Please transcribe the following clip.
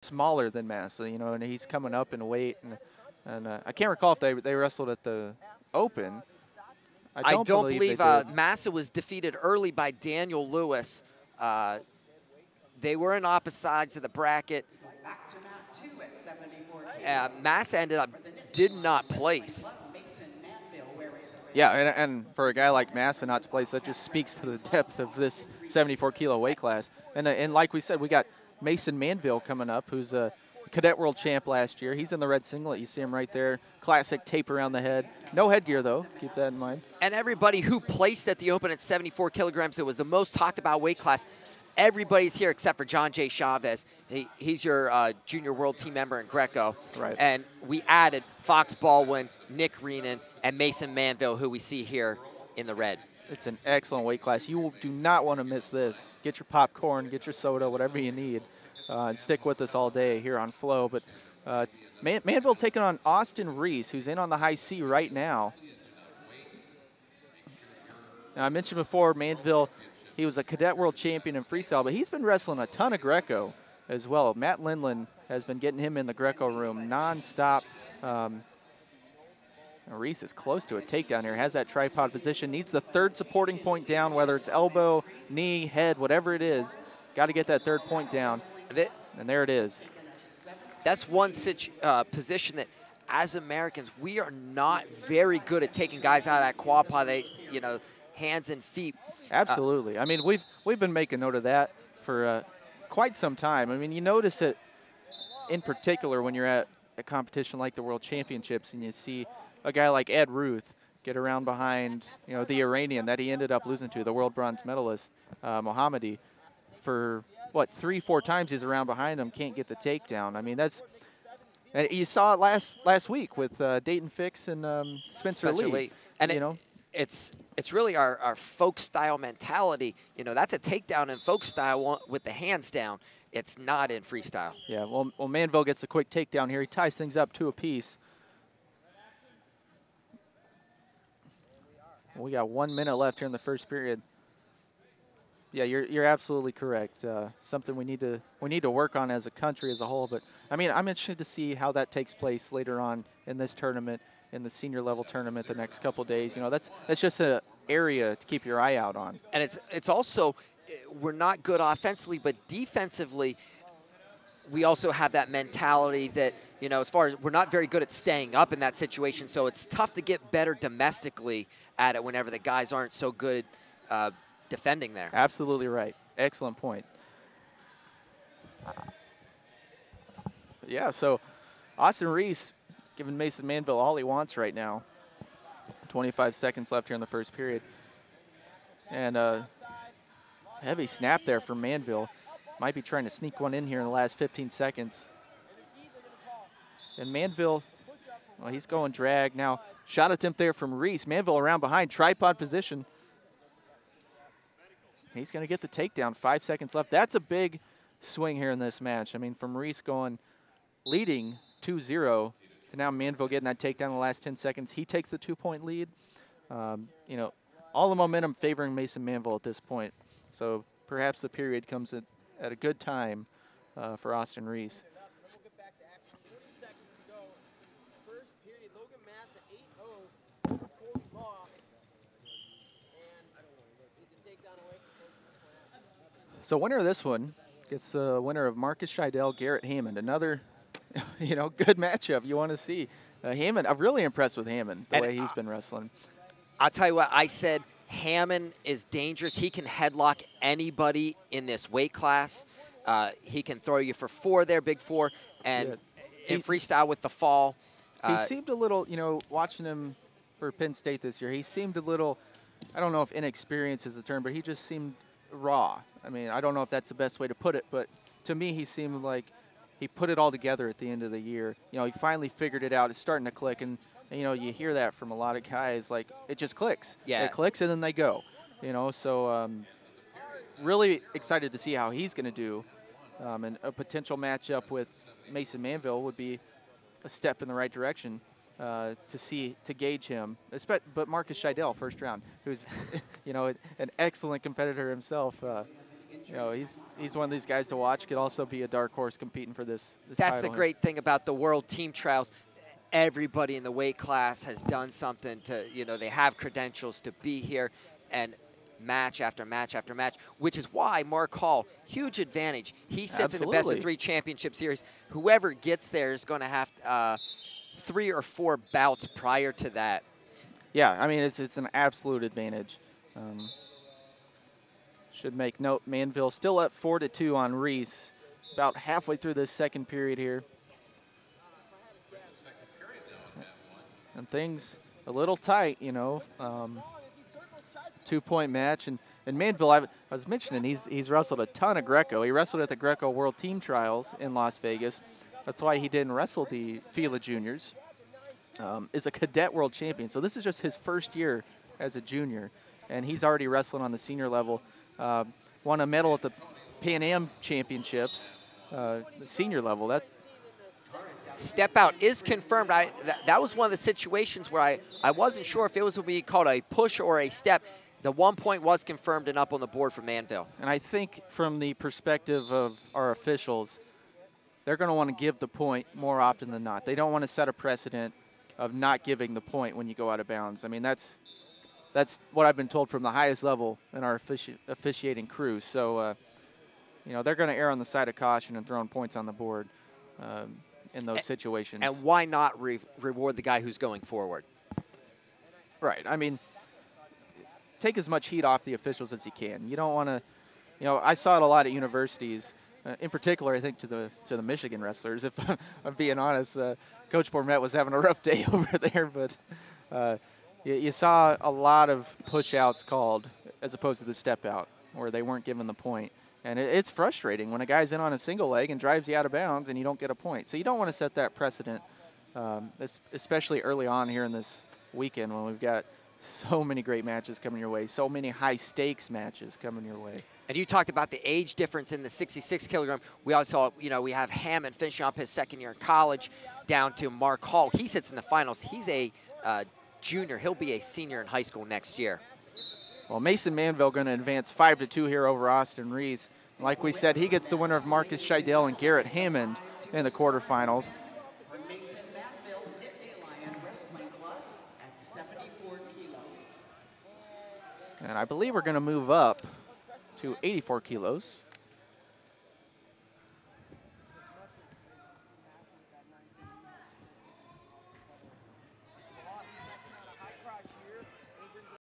smaller than Massa, you know, and he's coming up in weight. And I can't recall if they wrestled at the Open. I don't believe they did. Massa was defeated early by Daniel Lewis. They were in opposite sides of the bracket. Massa did not place. Yeah, and for a guy like Massa not to place, that just speaks to the depth of this 74-kilo weight class. And like we said, we got Mason Manville coming up, who's a Cadet World Champ last year. He's in the red singlet. You see him right there. Classic tape around the head. No headgear, though. Keep that in mind. And everybody who placed at the Open at 74 kilograms, it was the most talked about weight class. Everybody's here except for John J. Chavez. He's your junior world team member in Greco. Right. And we added Fox Baldwin, Nick Reenan, and Mason Manville, who we see here in the red. It's an excellent weight class. You do not want to miss this. Get your popcorn, get your soda, whatever you need, and stick with us all day here on Flow. But Manville taking on Austin Reese, who's in on the high C right now. Now, I mentioned before, Manville, he was a Cadet World Champion in freestyle, but he's been wrestling a ton of Greco as well. Matt Lindland has been getting him in the Greco room nonstop. Reese is close to a takedown here, has that tripod position, needs the third supporting point down, whether it's elbow, knee, head, whatever it is. Got to get that third point down, and there it is. That's one position that, as Americans, we are not very good at taking guys out of that quad pod, hands and feet. Absolutely. I mean, we've been making note of that for quite some time. I mean, you notice it in particular when you're at a competition like the World Championships and you see a guy like Ed Ruth get around behind, the Iranian that he ended up losing to, the world bronze medalist, Mohammadi. For, 3-4 times he's around behind him, can't get the takedown. I mean, and you saw it last week with Dayton Fix and Spencer Lee. And it's really our folk style mentality. That's a takedown in folk style with the hands down. It's not in freestyle. Yeah, well, Manville gets a quick takedown here. He ties things up 2 apiece. We got 1 minute left here in the first period. Yeah, you're absolutely correct. Something we need to work on as a country as a whole. But I mean, I'm interested to see how that takes place later on in this tournament, in the senior level tournament, the next couple days. That's just an area to keep your eye out on. And it's also, we're not good offensively, but defensively, we also have that mentality that, as far as we're not very good at staying up in that situation, so it's tough to get better domestically at it whenever the guys aren't so good defending there. Absolutely right. Excellent point. Yeah, so Austin Reese giving Mason Manville all he wants right now. 25 seconds left here in the first period. And heavy snap there from Manville. Might be trying to sneak one in here in the last 15 seconds. And Manville, well, he's going drag. Now, shot attempt there from Reese. Manville around behind, tripod position. He's going to get the takedown. 5 seconds left. That's a big swing here in this match. I mean, from Reese leading 2-0 to now Manville getting that takedown in the last 10 seconds. He takes the 2-point lead. All the momentum favoring Mason Manville at this point. So perhaps the period comes at a good time for Austin Reese. So winner of this one gets the winner of Marcus Scheidel, Garrett Hammond. Another, good matchup you want to see. Hammond, I'm really impressed with Hammond, the way he's been wrestling. I'll tell you what, I said Hammond is dangerous. He can headlock anybody in this weight class. He can throw you for 4 there, big 4, and in freestyle with the fall. He seemed a little, watching him for Penn State this year, he seemed a little, I don't know if inexperienced is the term, but he just seemed raw. I mean, I don't know if that's the best way to put it, but to me he seemed like he put it all together at the end of the year. He finally figured it out. It's starting to click, and you hear that from a lot of guys, like it just clicks. Yeah. It clicks and then they go. So really excited to see how he's going to do. And a potential matchup with Mason Manville would be a step in the right direction to gauge him. But Marcus Scheidel, first round, who's an excellent competitor himself. you know, he's one of these guys to watch. Could also be a dark horse competing for this That's title. the great thing about the World Team Trials. Everybody in the weight class has done something to, you know, they have credentials to be here, and match after match after match, which is why Mark Hall, huge advantage. He sits in the best of 3 championship series. Whoever gets there is going to have 3 or 4 bouts prior to that. Yeah, I mean, it's an absolute advantage. Should make note, Manville still up 4-2 on Reese, about halfway through this second period here. And things a little tight, you know. 2-point match, and Manville, I was mentioning, he's wrestled a ton of Greco. He wrestled at the Greco World Team Trials in Las Vegas. That's why he didn't wrestle the FILA Juniors. Is a cadet world champion, so this is just his first year as a junior, and he's already wrestling on the senior level. Won a medal at the Pan Am Championships, the senior level. That step out is confirmed. That was one of the situations where I wasn't sure if it was what we called a push or a step. The 1 point was confirmed and up on the board for Manville. And I think from the perspective of our officials, they're going to want to give the point more often than not. They don't want to set a precedent of not giving the point when you go out of bounds. I mean, that's what I've been told from the highest level in our officiating crew. So, you know, they're going to err on the side of caution and throwing points on the board in those situations. And why not reward the guy who's going forward? Right. I mean, take as much heat off the officials as you can. You don't want to, you know, I saw it a lot at universities. In particular, I think to the Michigan wrestlers. If I'm being honest, Coach Bourmet was having a rough day over there, but you saw a lot of push-outs called as opposed to the step-out where they weren't given the point. And it's frustrating when a guy's in on a single leg and drives you out of bounds and you don't get a point. So you don't want to set that precedent, especially early on here in this weekend when we've got so many great matches coming your way, so many high-stakes matches coming your way. And you talked about the age difference in the 66 kilogram. We also, you know, we have Hammond finishing up his second year in college, down to Mark Hall. He sits in the finals. He's a junior. He'll be a senior in high school next year. Well, Mason Manville going to advance 5-2 here over Austin Reese. Like we said, he gets the winner of Marcus Scheidel and Garrett Hammond in the quarterfinals. Mason Manville, Nittany Wrestling Club at 74 kilos. And I believe we're going to move up to 84 kilos.